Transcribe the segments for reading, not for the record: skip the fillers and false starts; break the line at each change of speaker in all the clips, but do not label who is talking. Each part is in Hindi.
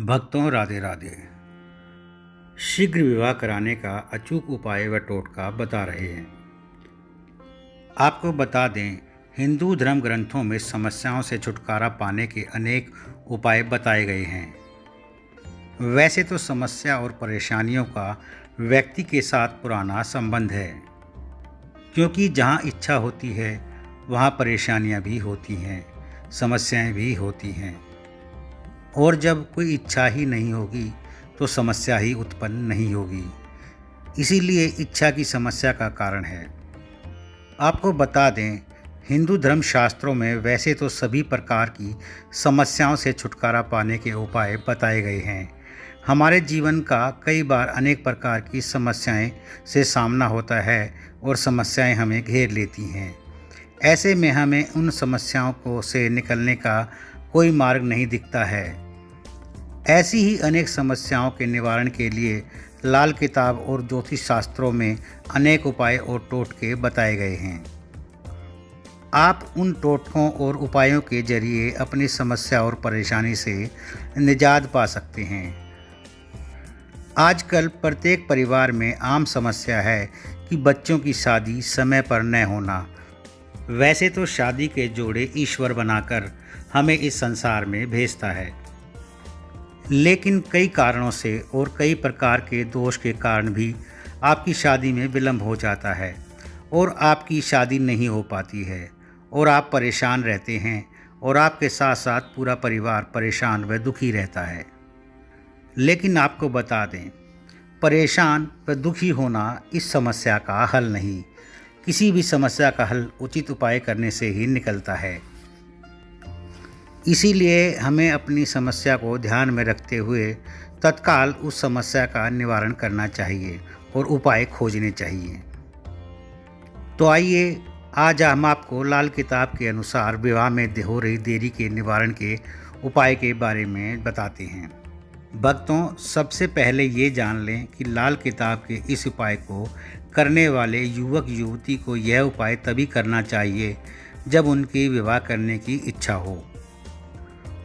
भक्तों राधे राधे। शीघ्र विवाह कराने का अचूक उपाय व टोटका बता रहे हैं। आपको बता दें, हिंदू धर्म ग्रंथों में समस्याओं से छुटकारा पाने के अनेक उपाय बताए गए हैं। वैसे तो समस्या और परेशानियों का व्यक्ति के साथ पुराना संबंध है, क्योंकि जहाँ इच्छा होती है वहाँ परेशानियाँ भी होती हैं, समस्याएं भी होती हैं। और जब कोई इच्छा ही नहीं होगी तो समस्या ही उत्पन्न नहीं होगी। इसीलिए इच्छा की समस्या का कारण है। आपको बता दें, हिंदू धर्म शास्त्रों में वैसे तो सभी प्रकार की समस्याओं से छुटकारा पाने के उपाय बताए गए हैं। हमारे जीवन का कई बार अनेक प्रकार की समस्याएं से सामना होता है और समस्याएं हमें घेर लेती हैं। ऐसे में हमें उन समस्याओं को से निकलने का कोई मार्ग नहीं दिखता है। ऐसी ही अनेक समस्याओं के निवारण के लिए लाल किताब और ज्योतिष शास्त्रों में अनेक उपाय और टोटके बताए गए हैं। आप उन टोटकों और उपायों के जरिए अपनी समस्या और परेशानी से निजात पा सकते हैं। आजकल प्रत्येक परिवार में आम समस्या है कि बच्चों की शादी समय पर न होना। वैसे तो शादी के जोड़े ईश्वर बनाकर हमें इस संसार में भेजता है, लेकिन कई कारणों से और कई प्रकार के दोष के कारण भी आपकी शादी में विलंब हो जाता है और आपकी शादी नहीं हो पाती है और आप परेशान रहते हैं और आपके साथ साथ पूरा परिवार परेशान व दुखी रहता है। लेकिन आपको बता दें, परेशान व दुखी होना इस समस्या का हल नहीं। किसी भी समस्या का हल उचित उपाय करने से ही निकलता है। इसीलिए हमें अपनी समस्या को ध्यान में रखते हुए तत्काल उस समस्या का निवारण करना चाहिए और उपाय खोजने चाहिए। तो आइए, आज हम आपको लाल किताब के अनुसार विवाह में हो रही देरी के निवारण के उपाय के बारे में बताते हैं। भक्तों, सबसे पहले ये जान लें कि लाल किताब के इस उपाय को करने वाले युवक युवती को यह उपाय तभी करना चाहिए जब उनकी विवाह करने की इच्छा हो।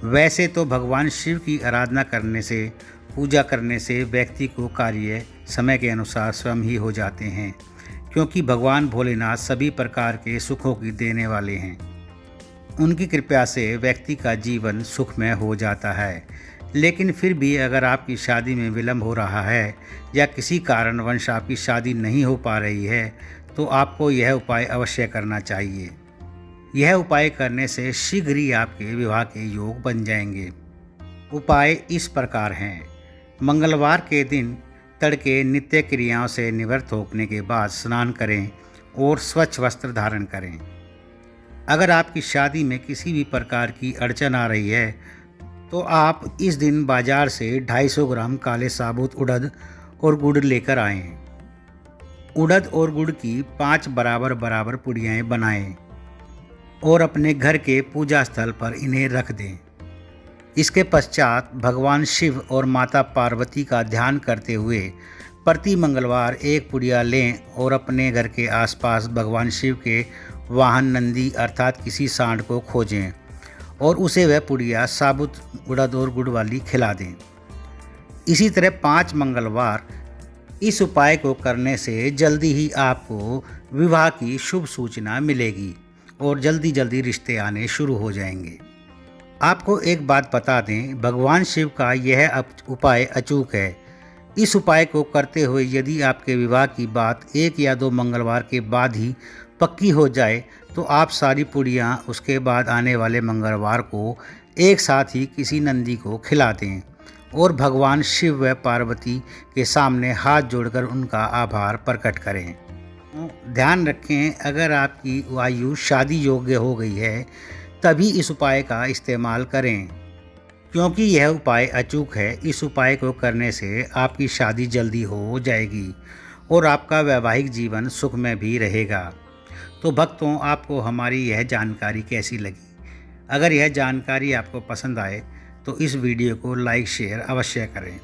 वैसे तो भगवान शिव की आराधना करने से, पूजा करने से व्यक्ति को कार्य समय के अनुसार स्वयं ही हो जाते हैं, क्योंकि भगवान भोलेनाथ सभी प्रकार के सुखों की देने वाले हैं। उनकी कृपा से व्यक्ति का जीवन सुखमय हो जाता है। लेकिन फिर भी अगर आपकी शादी में विलंब हो रहा है या किसी कारणवश आपकी शादी नहीं हो पा रही है, तो आपको यह उपाय अवश्य करना चाहिए। यह उपाय करने से शीघ्र ही आपके विवाह के योग बन जाएंगे। उपाय इस प्रकार हैं। मंगलवार के दिन तड़के नित्य क्रियाओं से निवृत्त होने के बाद स्नान करें और स्वच्छ वस्त्र धारण करें। अगर आपकी शादी में किसी भी प्रकार की अड़चन आ रही है तो आप इस दिन बाजार से 250 ग्राम काले साबुत उड़द और गुड़ लेकर आएं। उड़द और गुड़ की 5 बराबर बराबर पुड़ियाएँ बनाएं और अपने घर के पूजा स्थल पर इन्हें रख दें। इसके पश्चात भगवान शिव और माता पार्वती का ध्यान करते हुए प्रति मंगलवार एक पुड़िया लें और अपने घर के आसपास भगवान शिव के वाहन नंदी अर्थात किसी सांड को खोजें और उसे वह पुड़िया साबुत उड़द और गुड़ वाली खिला दें। इसी तरह 5 मंगलवार इस उपाय को करने से जल्दी ही आपको विवाह की शुभ सूचना मिलेगी और जल्दी जल्दी रिश्ते आने शुरू हो जाएंगे। आपको एक बात बता दें, भगवान शिव का यह उपाय अचूक है। इस उपाय को करते हुए यदि आपके विवाह की बात 1 या 2 मंगलवार के बाद ही पक्की हो जाए तो आप सारी पुड़ियाँ उसके बाद आने वाले मंगलवार को एक साथ ही किसी नंदी को खिला दें और भगवान शिव व पार्वती के सामने हाथ जोड़कर उनका आभार प्रकट करें। ध्यान रखें, अगर आपकी आयु शादी योग्य हो गई है तभी इस उपाय का इस्तेमाल करें, क्योंकि यह उपाय अचूक है। इस उपाय को करने से आपकी शादी जल्दी हो जाएगी और आपका वैवाहिक जीवन सुखमय भी रहेगा। तो भक्तों, आपको हमारी यह जानकारी कैसी लगी? अगर यह जानकारी आपको पसंद आए तो इस वीडियो को लाइक शेयर अवश्य करें।